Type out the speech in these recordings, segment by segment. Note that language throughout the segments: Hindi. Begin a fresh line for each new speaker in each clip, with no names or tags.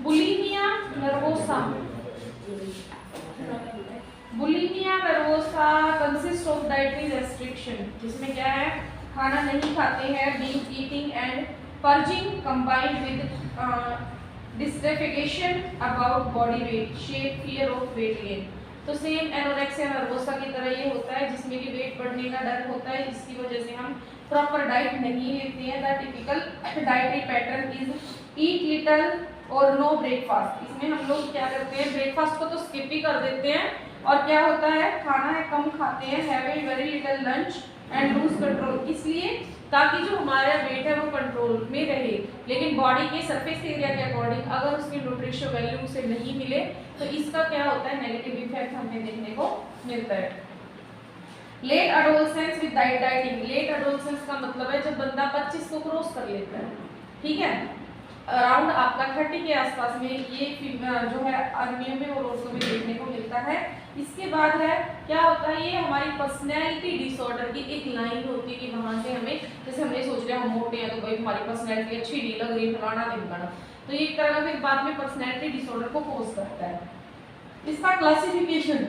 Bulimia nervosa. Bulimia nervosa consist of dietary restriction, जिसमें क्या है, खाना नहीं खाते हैं, binge eating and purging combined with dissatisfaction about body weight, shape, fear of weight gain. तो सेम एनोरेक्सिया नर्वोसा की तरह ये होता है, जिसमें कि वेट बढ़ने का डर होता है, जिसकी वजह से हम प्रॉपर डाइट नहीं लेते हैं। The typical dietary pattern is eat little और नो ब्रेकफास्ट। इसमें हम लोग क्या करते हैं, ब्रेकफास्ट को तो स्किप ही कर देते हैं, और क्या होता है, खाना है कम खाते हैं, have a very little lunch and lose control, इसलिए ताकि जो हमारा वेट है वो कंट्रोल में रहे। लेकिन बॉडी के सरफेस एरिया के अकॉर्डिंग अगर उसकी न्यूट्रिशन वैल्यू उसे नहीं मिले तो इसका क्या होता है, नेगेटिव इफेक्ट हमें देखने को मिलता है। Late adolescence with dieting. Late adolescence का मतलब है जब बंदा 25 को क्रॉस कर लेता है, ठीक है, अराउंड आपका 30 के आसपास में ये जो है आदमियों में और औरतों में देखने को मिलता है। इसके बाद है क्या होता है, ये हमारी पर्सनैलिटी डिसऑर्डर की एक लाइन होती है कि वहाँ से हमें, जैसे हम ये सोच रहे हैं हम मोटे हैं तो भाई हमारी पर्सनैलिटी अच्छी नहीं लग रही, फलाना ढिमकाना, तो ये एक तरह का फिर बाद में पर्सनैलिटी डिसऑर्डर को कोज करता है। इसका क्लासिफिकेशन,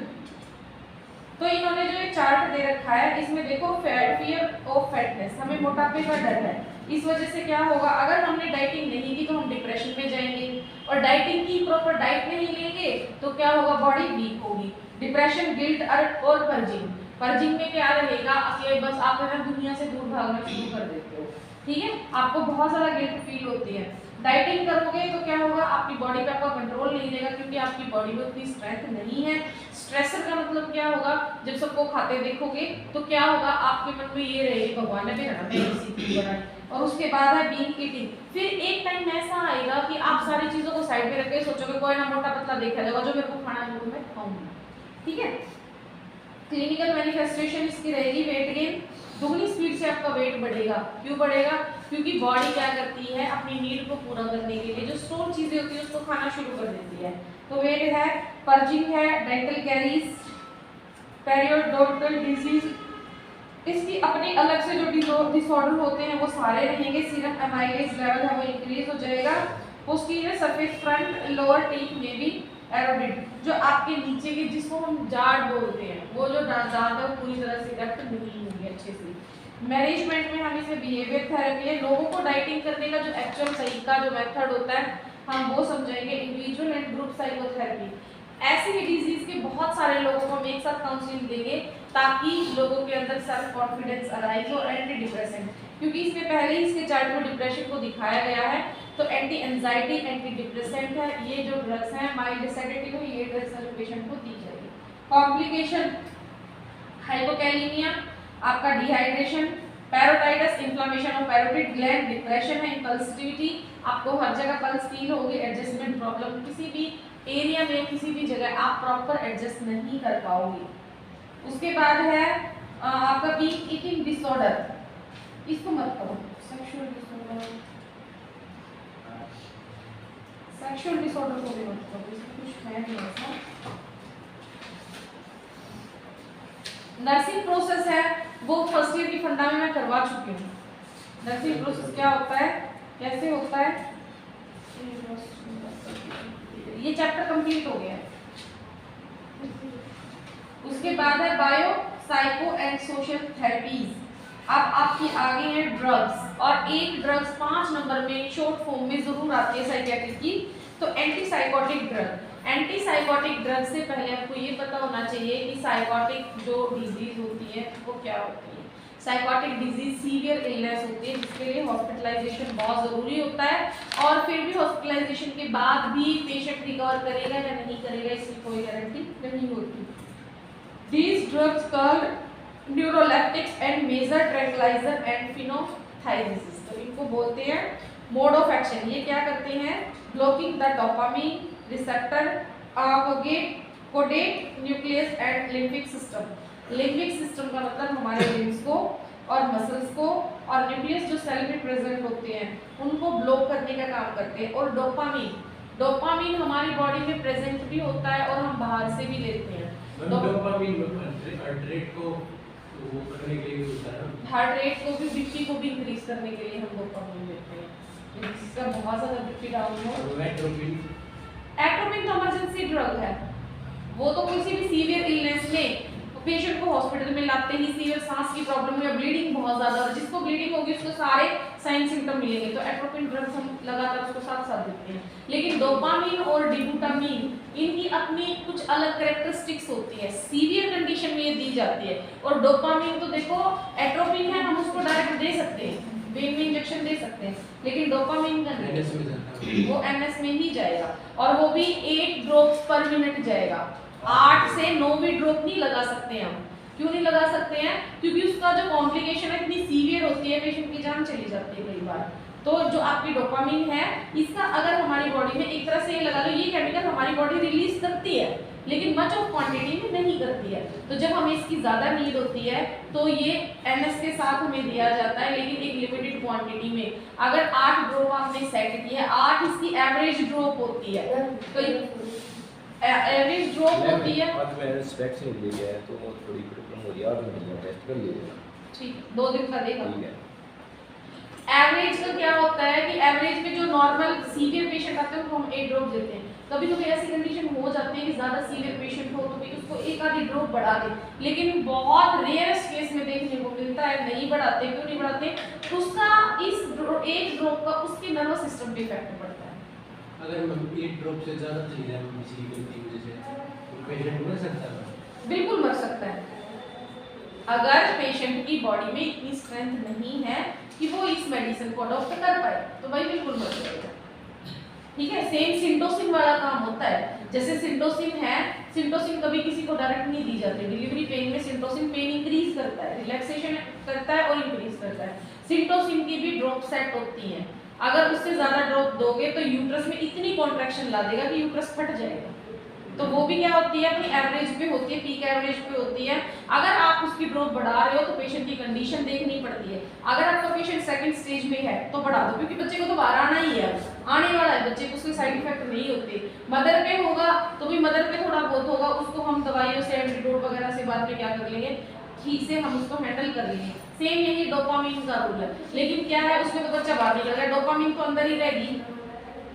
तो इन्होंने जो एक चार्ट दे रखा है, इसमें देखो फियर ऑफ फैटनेस, हमें मोटापे का डर है, इस वजह से क्या होगा, अगर हमने डाइटिंग नहीं की तो हम डिप्रेशन में जाएंगे, और डाइटिंग की प्रॉपर डाइट नहीं लेंगे तो क्या होगा, बॉडी वीक होगी। डिप्रेशन, गिल्ट और पर्जिंग। पर्जिंग में क्या रहेगा कि बस आप है ना दुनिया से दूर भागना शुरू कर देते हो, ठीक है, आपको बहुत ज़्यादा गिल्ट फील होती है। डाइटिंग करोगे तो क्या होगा, आपकी बॉडी पे आपका कंट्रोल नहीं रहेगा, क्योंकि आपकी बॉडी में उतनी स्ट्रेंथ नहीं है। स्ट्रेसर का मतलब क्या होगा, जब सबको खाते देखोगे तो क्या होगा, आपके मन में ये रहेगी भगवान ने भी ना मैं इसी की बनाई। और उसके बाद है बीइंग ईटिंग। फिर एक टाइम ऐसा आएगा कि आप सारी चीज़ों को साइड में रख के सोचोगे कोई ना मोटा पतला देखा जाएगा, जो मेरे को खाना है वो मैं खाऊंगी, ठीक है। क्लिनिकल मैनिफेस्टेशन इसकी रहेगी वेट गेन, दुगनी स्पीड से आपका वेट बढ़ेगा। क्यों बढ़ेगा, क्योंकि बॉडी क्या करती है, अपनी नीड को पूरा करने के लिए जो स्टोर चीजें होती है उसको खाना शुरू कर देती है। तो वेट है, पर्जिंग है, डेंटल कैरीज, पेरियोडोंटल डिजीज, इसकी अपनी अलग से जो डिसऑर्डर होते हैं वो सारे रहेंगे। सीरम एमाइलेज लेवल है वो इंक्रीज हो जाएगा। Posterior surface front lower teeth में भी एरोडेड, जो आपके नीचे के जिसको हम जाड़ बोलते हैं, वो जो दांत है वो पूरी तरह से इरेक्ट नहीं होंगे अच्छे से। मैनेजमेंट में हम इसे बिहेवियर थेरेपी है, लोगों को डाइटिंग करने का जो एक्चुअल तरीका जो मेथड होता है हम वो समझेंगे। इंडिविजुअल एंड ग्रुप साइकोथेरेपी, ऐसे ही डिजीज के बहुत सारे लोगों को हम एक साथ काउंसलिंग देंगे ताकि लोगों के अंदर सेल्फ कॉन्फिडेंस अराइज हो। एंटी डिप्रेसेंट, क्योंकि इसमें पहले ही इसके चार्ट में डिप्रेशन को दिखाया गया है, तो एंटी एंजाइटी, एंटी डिप्रेसेंट है, ये जो ड्रग्स हैं माइल्ड सेडेटिव है, ये ड्रग्स पेशेंट को दी जाएगी। कॉम्प्लिकेशन, हाइपोकैलिमिया, आपका dehydration, parotitis, inflammation of parotid gland, depression है, इम्पल्सिविटी, आपको हर जगह पल्स फील होगी, एडजस्टमेंट प्रॉब्लम, किसी भी एरिया में किसी भी जगह आप प्रॉपर एडजस्ट नहीं कर पाओगे। उसके बाद है आपका बीइंग ईटिंग डिसऑर्डर, इसको मत करो, सेक्सुअल डिसऑर्डर, सेक्सुअल डिसऑर्डर को भी मत करो, इसमें कुछ है नहीं ऐसा। नर्सिंग प्रोसेस है वो फर्स्ट ईयर की फंडा में मैं करवा चुकी हूँ। नर्सिंग प्रोसेस क्या होता है, कैसे होता है, ये चैप्टर कंप्लीट हो गया। उसके बाद है bio psycho and social therapies. अब आपकी आगे है ड्रग्स, और एक ड्रग्स 5 नंबर में शॉर्ट फॉर्म में जरूर आती है साइकियाट्रिक की, तो anti psychotic drug. Anti psychotic drug से पहले आपको ये पता होना चाहिए कि साइकोटिक जो डिजीज होती है वो क्या होती है। साइकोटिक डिजीज सीवियर इलनेस होती है जिसके लिए हॉस्पिटलाइजेशन बहुत ज़रूरी होता है, और फिर भी हॉस्पिटलाइजेशन के बाद भी पेशेंट रिकवर करेगा या नहीं करेगा इसकी कोई गारंटी नहीं होती। These drugs called neuroleptics and major tranquilizer and phenothiazis, तो इनको बोलते हैं मोड ऑफ एक्शन। ये क्या करते हैं, blocking the dopamine receptor, caudate nucleus and limbic system. Limbic system का मतलब हमारे लिम्स को और मसल्स को, और न्यूक्लियस जो सेल में प्रेजेंट होते हैं उनको ब्लॉक करने का काम करते हैं। और डोपामिन, डोपामिन हमारी बॉडी में प्रेजेंट भी होता है और हम बाहर से भी लेते हैं।
डोपामिन हार्ट रेट को वो करने के लिए होता है,
हार्ट रेट को भी, बीपी को भी इंक्रीज करने के लिए हम डोपामिन लेते हैं। इसका बहुत ज़्यादा BP डाउन हो।
और एट्रोपिन
एट्रोपिन तो इमरजेंसी ड्रग है, वो तो किसी भी सीवियर इलनेस में पेशेंट को हॉस्पिटल में लाते ही सीवियर सांस की प्रॉब्लम या ब्लीडिंग बहुत ज्यादा, और जिसको ब्लीडिंग होगी उसको सारे साइन सिम्टम मिलेंगे, तो एट्रोपिन ड्रग्स हम लगातार उसको साथ साथ देते हैं। लेकिन डोपामिन और डिबूटामिन इनकी अपनी कुछ अलग कैरेक्टरिस्टिक्स होती है, सीवियर कंडीशन में ये दी जाती है। और डोपामिन तो देखो एट्रोपिन है, हम उसको डायरेक्ट दे सकते हैं, वेन में इंजेक्शन दे सकते हैं, लेकिन डोपामिन का नहीं,
NS में जाता है।
वो एनएस में ही जाएगा, और वो भी 8 ड्रॉप्स पर मिनट जाएगा। 8 से 9 भी ड्रॉप नहीं लगा सकते हम। क्यों नहीं लगा सकते हैं? क्योंकि उसका जो कॉम्प्लिकेशन है इतनी सीवियर होती है, पेशेंट की जान चली जाती है कई बार। तो जो आपकी डोपामिन है, इसका अगर हमारी बॉडी में एक तरह से ये लगा लो, ये केमिकल हमारी बॉडी रिलीज करती है, लेकिन मच ऑफ क्वांटिटी में नहीं करती है। तो जब हमें इसकी ज़्यादा नीड होती है तो ये एनएस के साथ हमें दिया जाता है, लेकिन एक लिमिटेड क्वांटिटी में। अगर 8 ड्रॉप आपने सेट किया है, 8 इसकी एवरेज ड्रॉप होती है, तो एवरेज ड्रॉप होती है।
आज मैंने स्पेक्स नहीं ले लिया है तो वो थोड़ी प्रॉब्लम हो रही है, आज मैं टेस्ट कर लिया।
ठीक, 2 दिन का देगा।
ठीक है।
एवरेज का क्या होता है कि एवरेज में जो नॉर्मल सीवियर पेशेंट आते हैं उनको हम 8 ड्रॉप देते हैं। कभी कभी ऐसी कंडीशन हो जाती है कि ज़्यादा सीवियर पेशेंट हो तो भी उसको एक आधी ड्रॉप बढ़ा दे, लेकिन बहुत रेयरस्ट केस में देखने को मिलता है नहीं बढ़ाते। क्यों नहीं बढ़ाते? उसका एक ड्रॉप का उसके नर्वस सिस्टम पे इफेक्ट पड़ता है।
अगर हम एक ड्रॉप से ज़्यादा चली जाए किसी की गलती की वजह से तो पेशेंट मर सकता है।
बिल्कुल मर सकता है। अगर पेशेंट की बॉडी में इतनी स्ट्रेंथ नहीं है कि वो इस मेडिसिन को अडॉप्ट कर पाए तो भाई बिल्कुल मर जाएगा। ठीक है, सेम सिंटोसिन वाला काम होता है। जैसे सिंटोसिन है, सिंटोसिन कभी किसी को डायरेक्ट नहीं दी जाती। डिलीवरी पेन में सिंटोसिन पेन इंक्रीज करता है, रिलैक्सेशन करता है और इंक्रीज करता है। सिंटोसिन की भी ड्रॉप सेट होती है, अगर उससे ज्यादा ड्रॉप दोगे तो यूट्रस में इतनी कॉन्ट्रैक्शन ला देगा कि यूट्रस फट जाएगा। तो वो भी क्या होती है, अपनी एवरेज पे होती है, पीक एवरेज पे होती है। अगर आप उसकी ड्रॉप बढ़ा रहे हो तो पेशेंट की कंडीशन देखनी पड़ती है। अगर आपका पेशेंट सेकंड स्टेज में है तो बढ़ा दो, क्योंकि बच्चे को तो बाहर आना ही है, आने वाला है बच्चे को, उसके साइड इफेक्ट नहीं होते। मदर पे होगा तो भी मदर पे थोड़ा बहुत होगा, उसको हम दवाइयों से एंटीडोट वगैरह से बाद में क्या कर लेंगे, ठीक से हम उसको हैंडल कर लेंगे। सेम यही डोपामिन का रूल है, लेकिन क्या है उसमें तो बच्चा बाहर निकल गया, डोपामिन तो अंदर ही रहेगी।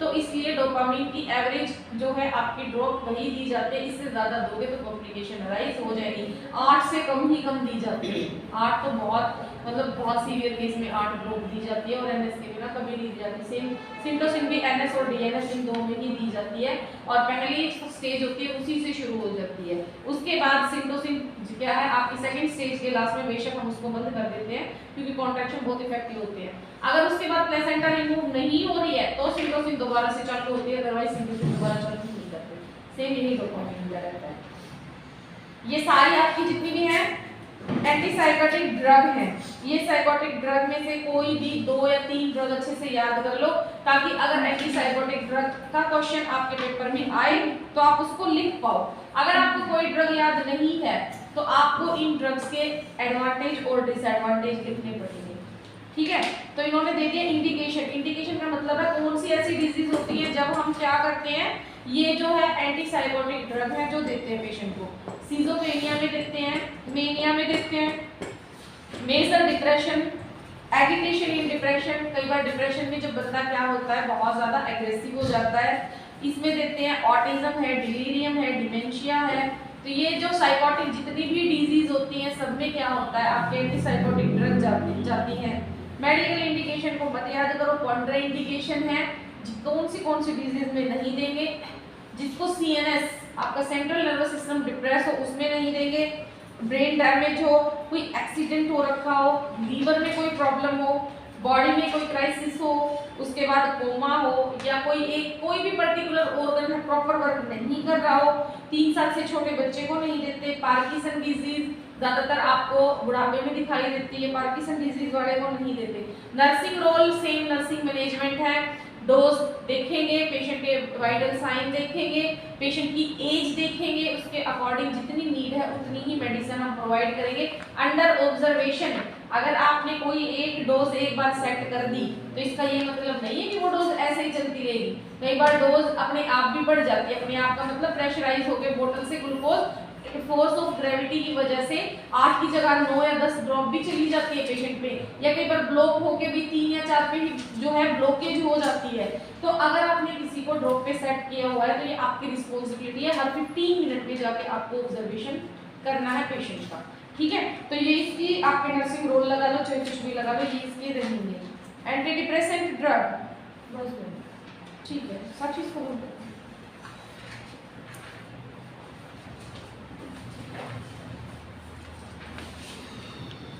तो इसलिए डोपामिन की एवरेज जो है आपकी ड्रॉप वही दी जाती है, इससे ज़्यादा दोगे तो कॉम्प्लिकेशन अराइज हो जाएगी। 8 से कम ही कम दी जाती है। 8 तो बहुत बहुत सीवियर केस में 8 ड्रॉप दी जाती है, और एनएस के बिना कभी नहीं दी जाती। सेम सिंटोसिन भी एनएस और डीएनएस इन दो में ही दी जाती है, और पहली स्टेज होती है उसी से शुरू हो जाती है। उसके बाद सिंटोसिन क्या है, आपकी सेकंड स्टेज के लास्ट में बेशक हम उसको बंद कर देते हैं, क्योंकि कॉन्ट्रैक्शन बहुत इफेक्टिव होते हैं। अगर उसके बाद प्लेसेंटा रिमूव नहीं हो रही है तो सिंटोसिन दोबारा से चालू होती है, अदरवाइज सिंटोसिन दोबारा चालू नहीं करते। सेम यही डोपामिन का रहता है। ये सारी आपकी जितनी भी है एंटीसाइकोटिक ड्रग है। ये साइकोटिक ड्रग में से कोई भी 2 या 3 ड्रग अच्छे से याद कर लो, ताकि अगर एंटीसाइकोटिक ड्रग का क्वेश्चन आपके पेपर में आए तो आप उसको लिख पाओ। अगर आपको कोई ड्रग याद नहीं है तो आपको इन ड्रग्स के एडवांटेज और डिसएडवांटेज लिखने पड़ेंगे। ठीक है, तो इन्होंने दे दिया इंडिकेशन। इंडिकेशन का मतलब है कौन सी ऐसी डिजीज होती है जब हम क्या करते हैं, ये जो है एंटीसाइकोटिक ड्रग है जो देते हैं पेशेंट को। सिजोफ्रेनिया में देते हैं, मेनिया में देते हैं, major depression, agitation in depression. कई बार डिप्रेशन में जब बंदा क्या होता है बहुत ज़्यादा एग्रेसिव हो जाता है, इसमें देते हैं। ऑटिज्म है, डिलीरियम है, डिमेंशिया है। तो ये जो साइकोटिक जितनी भी डिजीज होती हैं सब में क्या होता है, आपके एंटीसाइकोटिक ड्रग जाती हैं। मेडिकल इंडिकेशन को मत याद करो, कॉन्ट्रा इंडिकेशन है कौन सी डिजीज में नहीं देंगे। जिसको सीएनएस आपका सेंट्रल नर्वस सिस्टम डिप्रेस हो उसमें नहीं देंगे, ब्रेन डैमेज हो, कोई एक्सीडेंट हो रखा हो, लीवर में कोई प्रॉब्लम हो, बॉडी में कोई क्राइसिस हो, उसके बाद कोमा हो, या कोई भी पर्टिकुलर ऑर्गन है प्रॉपर वर्क नहीं कर रहा हो। 3 साल से छोटे बच्चे को नहीं देते। पार्किंसन डिजीज ज़्यादातर आपको बुढ़ापे में दिखाई देती है, पार्किंसन डिजीज वाले को नहीं देते। Nursing role same nursing management है। डोज देखेंगे, पेशेंट के वाइटल साइन देखेंगे, पेशेंट की एज देखेंगे, उसके अकॉर्डिंग जितनी नीड है उतनी ही मेडिसिन हम प्रोवाइड करेंगे अंडर ऑब्जर्वेशन। अगर आपने कोई एक डोज एक बार सेट कर दी तो इसका ये मतलब नहीं है कि वो डोज ऐसे ही चलती रहेगी। कई बार डोज अपने आप भी बढ़ जाती है, अपने आप का मतलब प्रेशराइज होकर बोतल से ग्लूकोज फोर्स ऑफ ग्रेविटी की वजह से 8 की जगह 9 या 10 ड्रॉप भी चली जाती है पेशेंट पे, या कई बार ब्लॉक होके भी 3 या 4 पे ही जो है ब्लॉकेज हो जाती है। तो अगर आपने किसी को ड्रॉप पे सेट किया हुआ है तो ये आपकी रिस्पॉन्सिबिलिटी है, हर 15 मिनट पे जाके आपको ऑब्जर्वेशन करना है पेशेंट का, ठीक है। तो ये इसकी आपके नर्सिंग रोल लगा लो, चाहे कुछ भी लगा लो, ये इसके रहेंगे। एंटी डिप्रेसेंट ड्रग, बस ठीक है, सब चीज़ को